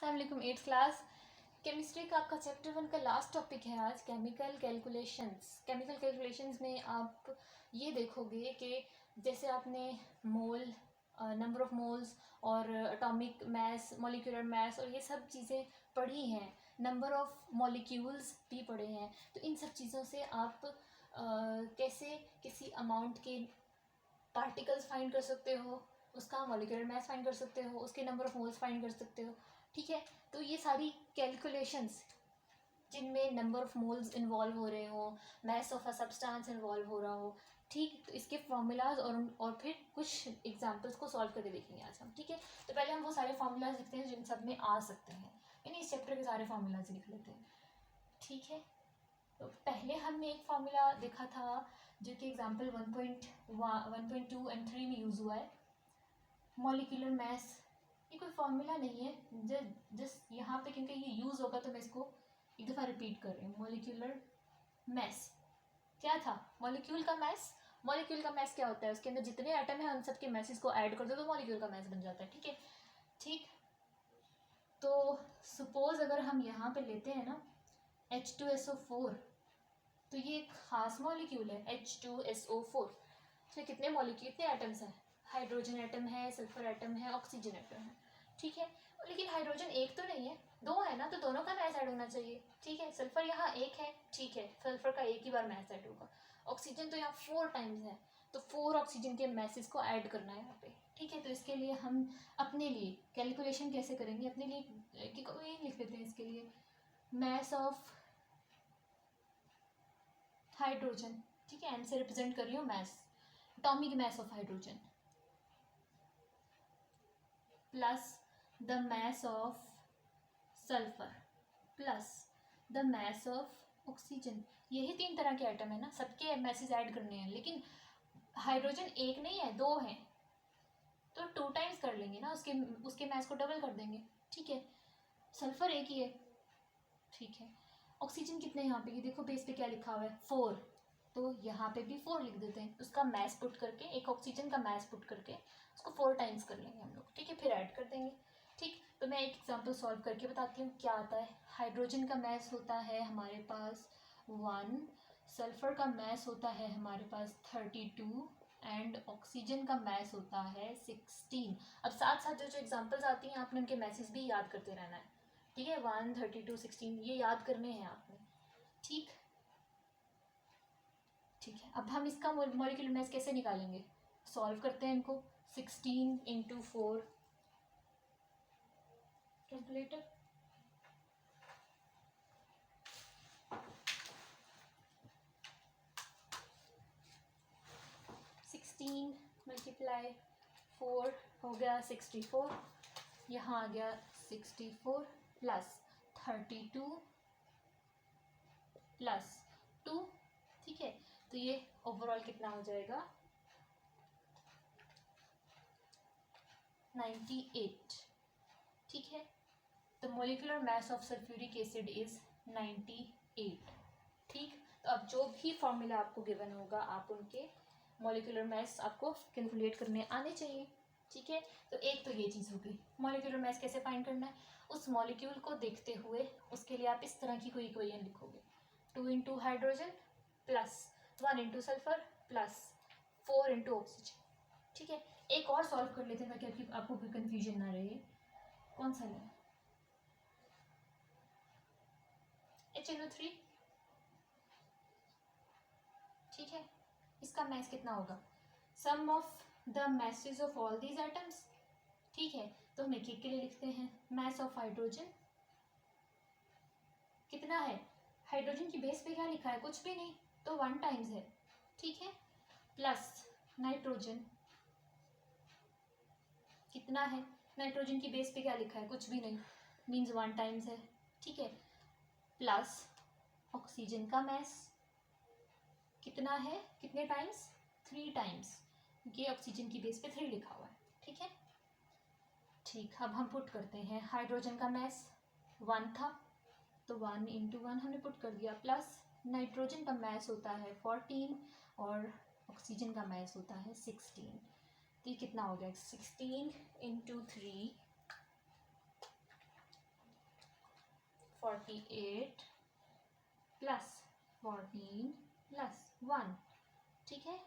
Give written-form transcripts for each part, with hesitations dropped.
अस्सलाम eighth class chemistry का आपका चैप्टर 1 का लास्ट टॉपिक है आज केमिकल कैलकुलेशंस। केमिकल कैलकुलेशंस में आप ये देखोगे कि जैसे आपने मोल, नंबर ऑफ मोल्स और एटॉमिक मास, मॉलिक्यूलर मास और ये सब चीज़ें पढ़ी हैं, नंबर ऑफ मॉलिक्यूल्स भी पढ़े हैं। तो इन सब चीज़ों से आप कैसे किसी अमाउंट के पार्टिकल्स फाइंड कर सकते हो, उसका मॉलिक्यूलर मास फाइंड कर सकते हो, उसके नंबर ऑफ मोल्स फाइंड कर सकते हो। ठीक है, तो ये सारी कैलकुलेशंस जिनमें नंबर ऑफ मोल्स इन्वॉल्व हो रहे हो, mass of a substance involve हो रहा हो, ठीक, तो इसके फॉर्मूलाज और फिर कुछ एग्जांपल्स को सॉल्व करके देखेंगे आज हम। ठीक है, तो पहले हम वो सारे फार्मूलाज लिखते हैं जिन सब में आ सकते हैं, यानी इस चैप्टर के सारे फार्मूलाज लिख लेते हैं। ठीक है, तो पहले हमने एक फार्मूला देखा था जो कि एग्जाम्पल 1.2 एंड 3 में यूज़ हुआ है, मॉलिक्यूलर मास। ये कोई फार्मूला नहीं है, जस्ट यहाँ पे क्योंकि ये यूज़ होगा तो मैं इसको एक दफ़ा रिपीट कर रही हूँ। मॉलिक्यूलर मास क्या था? मॉलिक्यूल का मास। मॉलिक्यूल का मास क्या होता है? उसके अंदर जितने एटम है उन सब के मासेस को ऐड कर दो तो मॉलिक्यूल का मास बन जाता है। ठीक है, ठीक। तो सपोज अगर हम यहाँ पे लेते हैं ना H2SO4, तो ये एक खास मॉलिक्यूल है H2SO4। तो कितने मॉलिक्यूल, कितने एटम्स हैं? हाइड्रोजन एटम है, सल्फर एटम है, ऑक्सीजन एटम है। ठीक है, लेकिन हाइड्रोजन एक तो नहीं है, दो है ना, तो दोनों का मास ऐड होना चाहिए। ठीक है, सल्फर यहाँ एक है, ठीक है, सल्फर का एक ही बार मास ऐड होगा। ऑक्सीजन तो यहाँ 4 टाइम्स है, तो 4 ऑक्सीजन के मैसेज को ऐड करना है यहाँ पे। ठीक है, तो इसके लिए हम अपने लिए कैलकुलेशन कैसे करेंगे, अपने लिए कोई लिख देते हैं इसके लिए, मास ऑफ हाइड्रोजन। ठीक है, एम से रिप्रेजेंट कर रही हूँ mass, atomic mass of hydrogen plus the mass of sulphur plus the mass of oxygen. यही 3 तरह के आइटम है ना, सबके मैसेज ऐड करने हैं, लेकिन हाइड्रोजन एक नहीं है, 2 हैं, तो 2 टाइम्स कर लेंगे ना, उसके मास को डबल कर देंगे। ठीक है, सल्फर एक ही है। ठीक है, ऑक्सीजन कितने यहाँ पे, ये देखो बेस पे क्या लिखा हुआ है, 4, तो यहाँ पे भी 4 लिख देते हैं। उसका मैस पुट करके, एक ऑक्सीजन का मैस पुट करके उसको 4 टाइम्स कर लेंगे हम लोग। ठीक है, फिर ऐड कर देंगे। ठीक, तो मैं एक एग्जांपल सॉल्व करके बताती हूँ क्या आता है। हाइड्रोजन का मैस होता है हमारे पास 1, सल्फर का मैस होता है हमारे पास 32 एंड ऑक्सीजन का मैस होता है 16। अब साथ साथ जो जो एग्जांपल्स आती हैं आपने उनके मैसेज भी याद करते रहना है। ठीक है, 1, 32, 16 ये याद करने हैं आपने। ठीक, ठीक है, अब हम इसका मॉलिक्यूलर मास कैसे निकालेंगे, सॉल्व करते हैं इनको। 16 इंटू 4, कैलकुलेटर, सिक्सटीन मल्टीप्लाई 4 हो गया 64, यहाँ आ गया 64 प्लस 32 प्लस 2। ठीक है, तो ये ओवरऑल कितना हो जाएगा, 98। ठीक है, the molecular mass of sulphuric acid is 98। ठीक, तो अब जो भी फॉर्मूला आपको गिवन होगा आप उनके मॉलिक्यूलर मास आपको कैलकुलेट करने आने चाहिए। ठीक है, तो एक तो ये चीज़ हो गई। मॉलिक्यूलर मास कैसे फाइंड करना है, उस मॉलिक्यूल को देखते हुए उसके लिए आप इस तरह की कोई इक्वेशन लिखोगे, 2 into hydrogen plus 1 into sulphur plus 4 into oxygen. ठीक है, एक और सॉल्व कर लेते हैं ताकि आपको कोई कन्फ्यूजन ना रहे। कौन सा लें, HNO3। ठीक है, इसका मास कितना होगा, sum of the masses of all these atoms. ठीक है, तो हम एक एक के लिए लिखते हैं। मास ऑफ हाइड्रोजन कितना है, हाइड्रोजन की बेस पे क्या लिखा है, कुछ भी नहीं, तो 1 टाइम्स है। ठीक है, प्लस नाइट्रोजन कितना है, नाइट्रोजन की बेस पे क्या लिखा है, कुछ भी नहीं, मीन्स 1 टाइम्स है। ठीक है, प्लस ऑक्सीजन का मास कितना है, कितने टाइम्स, 3 टाइम्स, क्योंकि ऑक्सीजन की बेस पे 3 लिखा हुआ है। ठीक है, ठीक, अब हम पुट करते हैं। हाइड्रोजन का मास 1 था, तो 1 इंटू 1 हमने पुट कर दिया, प्लस नाइट्रोजन का मास होता है 14 और ऑक्सीजन का मास होता है 16। तो ये कितना हो गया, 16 इंटू 3 48 प्लस 14 प्लस 1, ठीक है।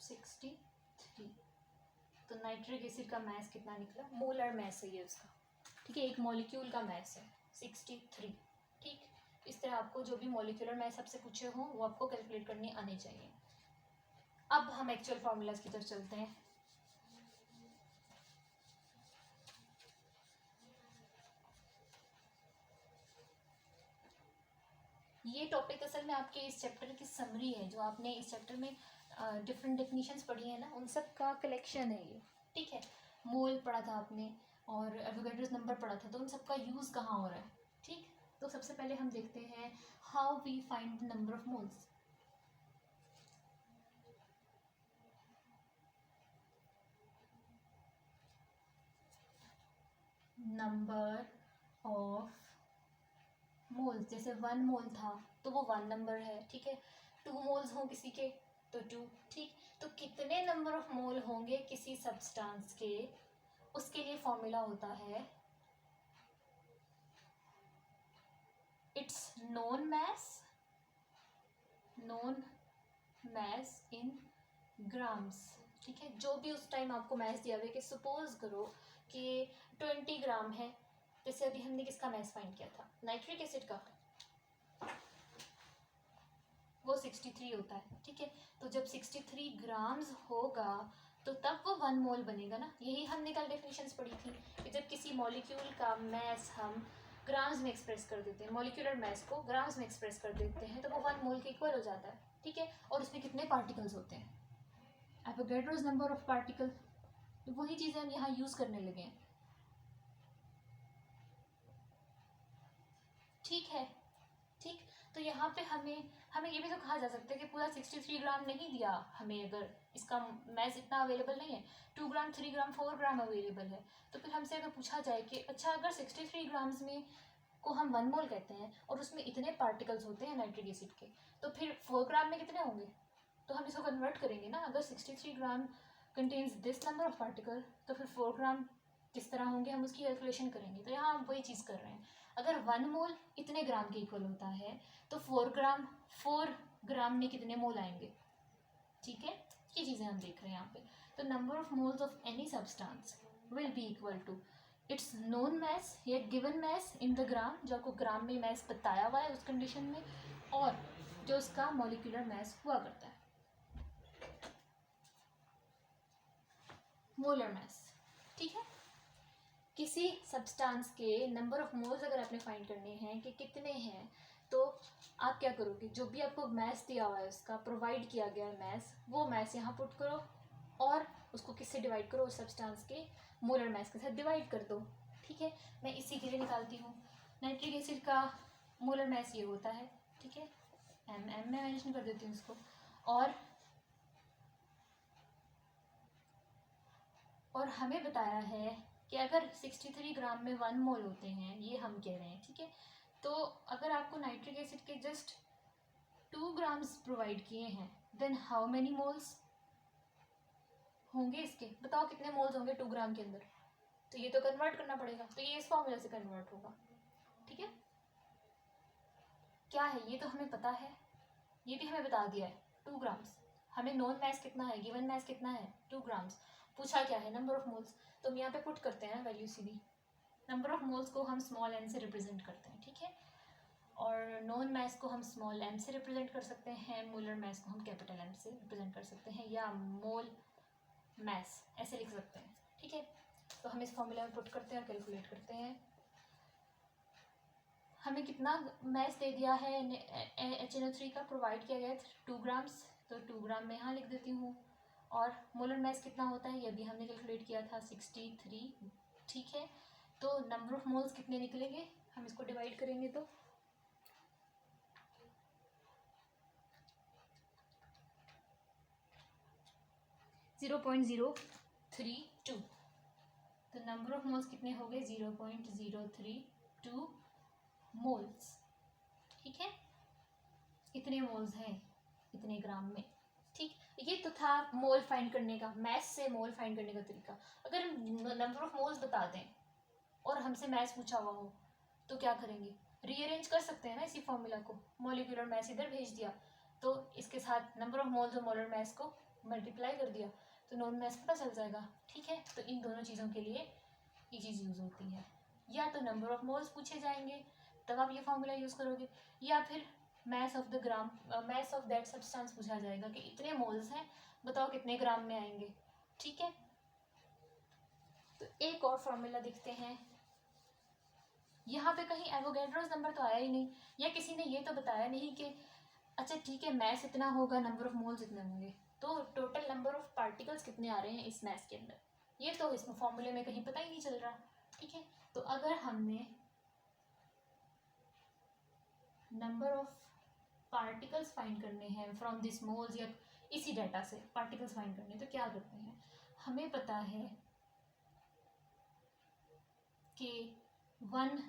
Sixty three. तो नाइट्रिक एसिड का मास कितना निकला? मोलर मास है ये उसका, ठीक है, एक मॉलिक्यूल का मास है 63, ठीक। इस तरह आपको जो भी मॉलिक्यूलर मास आपसे पूछे हों वो आपको कैलकुलेट करने आने चाहिए। अब हम एक्चुअल फार्मूलाज की तरफ चलते हैं। ये टॉपिक असल में आपके इस चैप्टर की समरी है, जो आपने इस चैप्टर में डिफरेंट डेफिनेशंस पढ़ी है ना, उन सब का कलेक्शन है ये, ठीक है। मोल पढ़ा था आपने और एवोगैड्रोस नंबर पढ़ा था, तो उन सब का यूज़ कहाँ हो रहा है, ठीक। तो सबसे पहले हम देखते हैं how we find the number of moles. Number of moles, जैसे 1 मोल था तो वो 1 नंबर है, ठीक है। 2 मोल्स हों किसी के तो 2, ठीक। तो कितने नंबर ऑफ मोल होंगे किसी सब्सटेंस के, उसके लिए फॉर्मूला होता है it's known mass in grams, ठीक है। जो भी उस टाइम आपको मैस दिया हुआ है, कि सपोज करो कि 20 ग्राम है, जैसे अभी हमने किसका मैस फाइंड किया था, नाइट्रिक एसिड का, वो 63 होता है, ठीक है। तो जब 63 ग्राम्स होगा तो तब वो 1 मोल बनेगा ना। यही हमने कल डेफिनेशंस पढ़ी थी कि जब किसी मॉलिक्यूल का मैस हम ग्राम्स में एक्सप्रेस कर देते हैं, मॉलिक्यूलर मैस को ग्राम्स में एक्सप्रेस कर देते हैं, तो वो 1 मोल के इक्वल हो जाता है, ठीक है। और उसमें कितने पार्टिकल्स होते हैं, एवोगैड्रोस नंबर ऑफ पार्टिकल। तो वही चीज़ें हम यहाँ यूज़ करने लगे हैं, ठीक है, ठीक। तो यहाँ पे हमें ये भी तो कहा जा सकता है कि पूरा 63 ग्राम नहीं दिया हमें, अगर इसका मैस इतना अवेलेबल नहीं है, 2 ग्राम 3 ग्राम 4 ग्राम अवेलेबल है, तो फिर हमसे अगर पूछा जाए कि अच्छा अगर 63 ग्राम्स में को हम 1 मोल कहते हैं और उसमें इतने पार्टिकल्स होते हैं नाइट्रिक एसिड के, तो फिर 4 ग्राम में कितने होंगे, तो हम इसको कन्वर्ट करेंगे ना। अगर 63 gram contains this number of particle, तो फिर 4 ग्राम किस तरह होंगे, हम उसकी कैलकुलेशन करेंगे। तो यहाँ हम वही चीज़ कर रहे हैं, अगर 1 मोल इतने ग्राम के इक्वल होता है तो 4 ग्राम में कितने मोल आएंगे, ठीक है। ये चीज़ें हम देख रहे हैं यहाँ पे। तो number of moles of any substance will be equal to its known mass या given mass in the gram, जो आपको ग्राम में मैस बताया हुआ है उस कंडीशन में, और जो उसका मॉलिक्यूलर मैस हुआ करता है, मोलर मैस, ठीक है। किसी सब्सटेंस के नंबर ऑफ मोल्स अगर आपने फाइंड करने हैं कि कितने हैं, तो आप क्या करोगे, जो भी आपको मैस दिया हुआ है उसका प्रोवाइड किया गया है मैस, वो मैस यहाँ पुट करो और उसको किससे डिवाइड करो, उस सब्सटेंस के मोलर मैस के साथ डिवाइड कर दो, ठीक है। मैं इसी के लिए निकालती हूँ, नाइट्रिक एसिड का मोलर मैस ये होता है, ठीक है, मैं मेंशन कर देती हूँ इसको। और हमें बताया है कि अगर 63 ग्राम में 1 मोल होते हैं, ये हम कह रहे हैं, ठीक है। तो अगर आपको नाइट्रिक एसिड के जस्ट 2 ग्राम्स प्रोवाइड किए हैं, देन हाउ मेनी मोल्स होंगे इसके, बताओ कितने मोल्स होंगे 2 ग्राम के अंदर। तो ये तो कन्वर्ट करना पड़ेगा, तो ये इस फॉर्मूला से कन्वर्ट होगा, ठीक है। क्या है ये तो हमें पता है, ये भी हमें बता दिया है 2 ग्राम्स। हमें नोन मैस कितना है, गिवन मैस कितना है 2 ग्राम्स, पूछा क्या है नंबर ऑफ मोल्स, तो हम यहाँ पे पुट करते हैं value Sidhi. Number of moles को हम स्मॉल n से रिप्रेजेंट करते हैं, ठीक है, और नॉन मैस को हम स्मॉल m से रिप्रेजेंट कर सकते हैं, मोलर मैस को हम कैपिटल M से रिप्रेजेंट कर सकते हैं, या मोल मैस ऐसे लिख सकते हैं, ठीक है। तो हम इस फॉर्मूला में पुट करते हैं और कैलकुलेट करते हैं। हमें कितना मैस दे दिया है HNO3 का, प्रोवाइड किया गया है 2 ग्राम्स, तो 2 ग्राम में यहाँ लिख देती हूँ। और मोलर मैस कितना होता है ये भी हमने कैलकुलेट किया था 63, ठीक है। तो नंबर ऑफ मोल्स कितने निकलेंगे, हम इसको डिवाइड करेंगे तो 0.032, तो नंबर ऑफ मोल्स कितने हो गए 0.032 मोल्स, ठीक है। इतने मोल्स हैं इतने ग्राम में। ठीक, ये तो था मोल फाइंड करने का, मैथ से मोल फाइंड करने का तरीका। अगर नंबर ऑफ मोल्स बता दें और हमसे मैथ पूछा हुआ हो तो क्या करेंगे, रीअरेंज कर सकते हैं ना इसी फॉर्मूला को, मॉलिक्यूलर मैथ इधर भेज दिया तो इसके साथ नंबर ऑफ मोल्स और मोलर मैथ को मल्टीप्लाई कर दिया तो नॉन मैथ पता चल जाएगा। ठीक है, तो इन दोनों चीज़ों के लिए ये चीज़ यूज़ होती है। या तो नंबर ऑफ मोल्स पूछे जाएंगे तब आप ये फार्मूला यूज़ करोगे, या फिर math of the gram, math of that substance पूछा जाएगा कि इतने मोल्स हैं, बताओ कितने ग्राम में आएंगे। ठीक है, तो एक और फार्मूला देखते हैं। यहाँ पे कहीं एवोगैड्रोस नंबर तो आया ही नहीं, या किसी ने ये तो बताया नहीं कि अच्छा ठीक है मैथ इतना होगा, नंबर ऑफ मोल्स इतने होंगे, तो टोटल नंबर ऑफ पार्टिकल्स कितने आ रहे हैं इस मैथ के अंदर, ये तो इसमें फॉर्मूले में कहीं पता ही नहीं चल रहा। ठीक है, तो अगर हमने नंबर ऑफ पार्टिकल्स फाइंड करने हैं फ्रॉम दिस मोल्स, या इसी डाटा से पार्टिकल्स फाइंड करने, तो क्या करते हैं, हमें पता है कि 1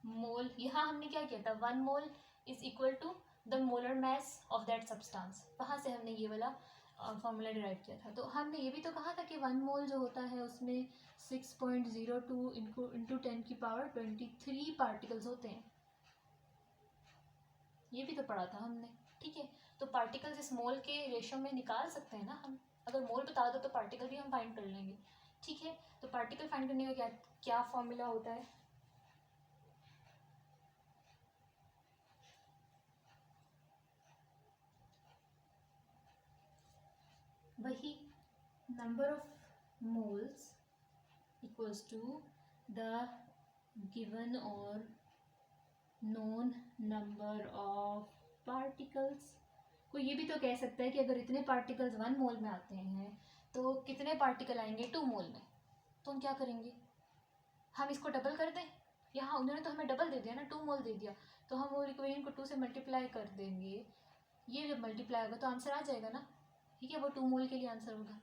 मोल, यहाँ हमने क्या किया था, 1 mole is equal to the molar mass of that substance, वहाँ से हमने ये वाला फॉर्मूला डिराइव किया था। तो हमने ये भी तो कहा था कि 1 मोल जो होता है उसमें 6.02 इंटू 10⁻23 पार्टिकल्स होते हैं, ये भी तो पढ़ा था हमने। ठीक है, तो पार्टिकल्स इस मोल के रेशो में निकाल सकते हैं ना हम, अगर मोल बता दो तो पार्टिकल भी हम फाइंड कर लेंगे। ठीक है, तो पार्टिकल फाइंड करने का क्या क्या फॉर्मूला होता है, वही number of moles equals to the given और नोन नंबर ऑफ पार्टिकल्स। कोई ये भी तो कह सकता है कि अगर इतने पार्टिकल्स 1 मोल में आते हैं तो कितने पार्टिकल आएंगे 2 मोल में, तो हम क्या करेंगे, हम इसको डबल कर दें। यहाँ उन्होंने तो हमें डबल दे दिया ना, 2 मोल दे दिया, तो हम वो इक्वेशन को 2 से मल्टीप्लाई कर देंगे, ये जब मल्टीप्लाई होगा तो आंसर आ जाएगा ना। ठीक है, वो 2 मोल के लिए आंसर होगा।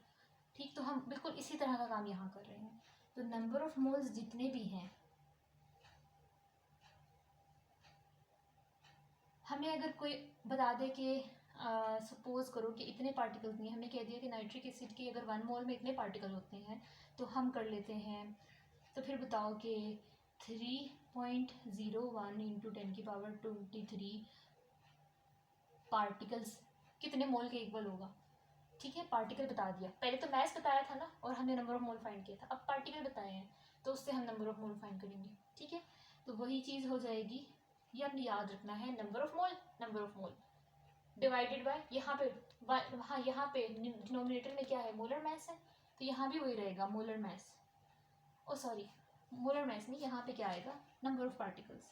ठीक, तो हम बिल्कुल इसी तरह का काम यहाँ कर रहे हैं। तो नंबर ऑफ मोल्स जितने भी हैं, हमें अगर कोई बता दे कि सपोज करो कि इतने पार्टिकल्स नहीं, हमने कह दिया कि नाइट्रिक एसिड की अगर 1 मोल में इतने पार्टिकल होते हैं, तो हम कर लेते हैं, तो फिर बताओ कि 3.01 इंटू 10⁻23 पार्टिकल्स कितने मोल के इक्वल होगा। ठीक है, पार्टिकल बता दिया, पहले तो मैथ बताया था ना और हमने नंबर ऑफ मोल फाइंड किया था, अब पार्टिकल बताए हैं तो उससे हम नंबर ऑफ मोल फाइंड करेंगे। ठीक है, तो वही चीज़ हो जाएगी, ये आपने याद रखना है, number of mole divided by, यहाँ पे हाँ यहाँ पे डिनोमिनेटर में क्या है, मोलर मैस है, तो यहाँ भी वही रहेगा मोलर मैस, ओ सॉरी मोलर मैस नहीं, यहाँ पे क्या आएगा, नंबर ऑफ पार्टिकल्स।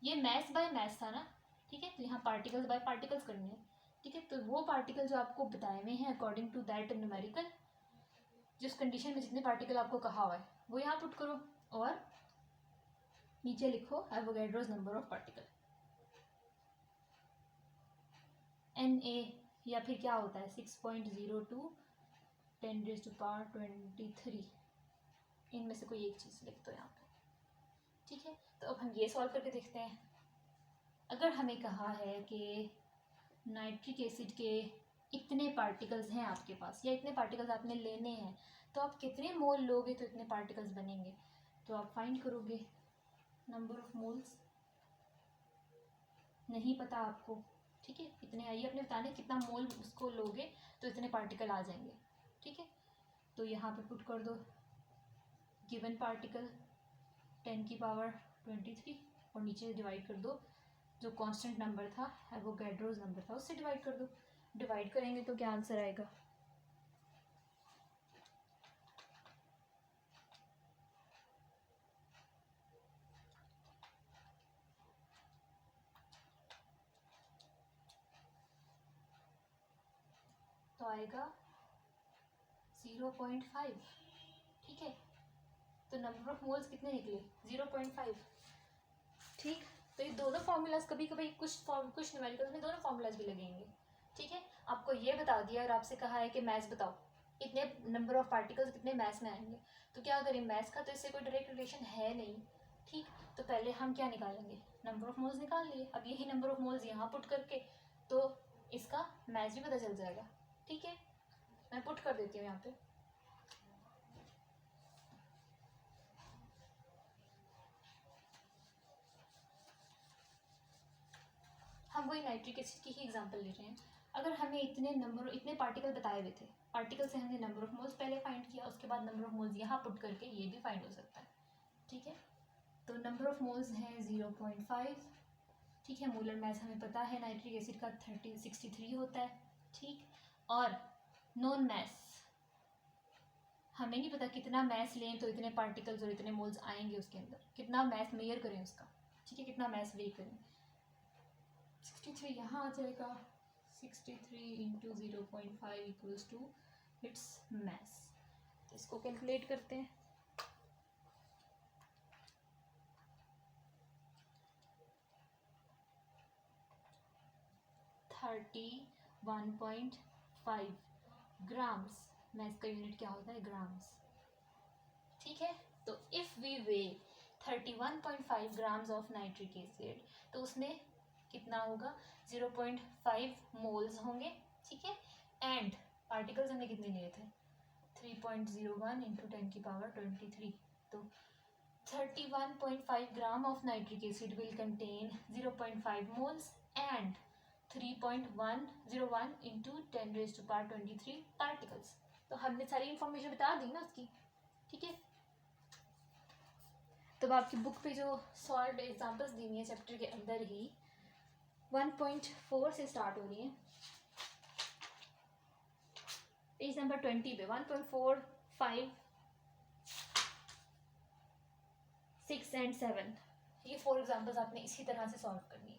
ये मैस बाय मैस था ना, ठीक है, तो यहाँ पार्टिकल्स बाय पार्टिकल्स करने हैं। ठीक है, तो वो पार्टिकल जो आपको बताए हुए हैं अकॉर्डिंग टू दैट न्यूमेरिकल, जिस कंडीशन में जितने पार्टिकल आपको कहा हुआ है वो यहाँ पुट करो और नीचे लिखो Avogadro's number of particle, Na, या फिर क्या होता है 6.02 10⁻23, इनमें से कोई एक चीज़ लिख दो यहाँ पे। ठीक है, तो अब हम ये सॉल्व करके देखते हैं। अगर हमें कहा है कि नाइट्रिक एसिड के इतने पार्टिकल्स हैं आपके पास, या इतने पार्टिकल्स आपने लेने हैं, तो आप कितने मोल लोगे तो इतने पार्टिकल्स बनेंगे, तो आप फाइंड करोगे नंबर ऑफ मोल्स, नहीं पता आपको। ठीक है, इतने आइए अपने बताने कितना मोल उसको लोगे तो इतने पार्टिकल आ जाएंगे। ठीक है, तो यहाँ पे पुट कर दो गिवन पार्टिकल 10⁻23 और नीचे डिवाइड कर दो, जो कांस्टेंट नंबर था एवोगैड्रोस नंबर था उससे डिवाइड कर दो। डिवाइड करेंगे तो क्या आंसर आएगा, तो आएगा 0.5। ठीक है, तो नंबर ऑफ मोल्स कितने निकले 0.5। ठीक, तो ये दोनों फार्मूलाज कभी कभी कुछ न्यूमेरिकल्स में दोनों फार्मूलाज भी लगेंगे। ठीक है, आपको ये बता दिया और आपसे कहा है कि मैथ्स बताओ इतने नंबर ऑफ पार्टिकल्स कितने मैथ्स में आएंगे, तो क्या करें, मैथ्स का तो इससे कोई डायरेक्ट रिलेशन है नहीं। ठीक, तो पहले हम क्या निकालेंगे, नंबर ऑफ मोल्स निकाल लिए, अब यही नंबर ऑफ मोल्स यहाँ पुट करके तो इसका मैच भी पता चल जाएगा। ठीक है, मैं पुट कर देती हूँ यहाँ पे। हम वही नाइट्रिक एसिड की ही एग्जांपल ले रहे हैं। अगर हमें इतने पार्टिकल बताए हुए थे, पार्टिकल से हमने नंबर ऑफ मोल्स पहले फाइंड किया, उसके बाद नंबर ऑफ मोल्स यहाँ पुट करके ये भी फाइंड हो सकता है। ठीक है, तो नंबर ऑफ मोल्स हैं 0.5। ठीक है, मोलर मास हमें पता है नाइट्रिक एसिड का 63 होता है। ठीक, और नॉन मैस हमें नहीं पता कितना मैस लें तो इतने पार्टिकल्स और इतने मोल्स आएंगे उसके अंदर, कितना मैस मेजर करें उसका। ठीक है, कितना मैस वेट करें। 63 यहाँ आ जाएगा, 63 into 0.5 equals to its mass. इसको कैलकुलेट करते हैं। Thirty 1.5 grams. मैस का यूनिट क्या होता है? ग्राम्स। ठीक है, तो if we weigh 31.5 grams of nitric acid तो उसमें कितना होगा? 0.5 मोल्स होंगे। ठीक है, एंड पार्टिकल्स हमने कितने लिए थे? 3.01 इंटू 10 की पावर 23। तो 31.5 gram of nitric acid will contain 0.5 moles and 3.101 into 10 raise to power 23 particles. तो हमने सारी इंफॉर्मेशन बता दी ना उसकी। ठीक है, तब आपकी बुक पे जो सॉल्व एग्जांपल्स दी हुई है चैप्टर के अंदर ही 1.4 से स्टार्ट हो रही है, पेज नंबर 20 पे 1.4, 5, 6 एंड 7 ये 4 एग्जांपल्स आपने इसी तरह से सॉल्व करनी है।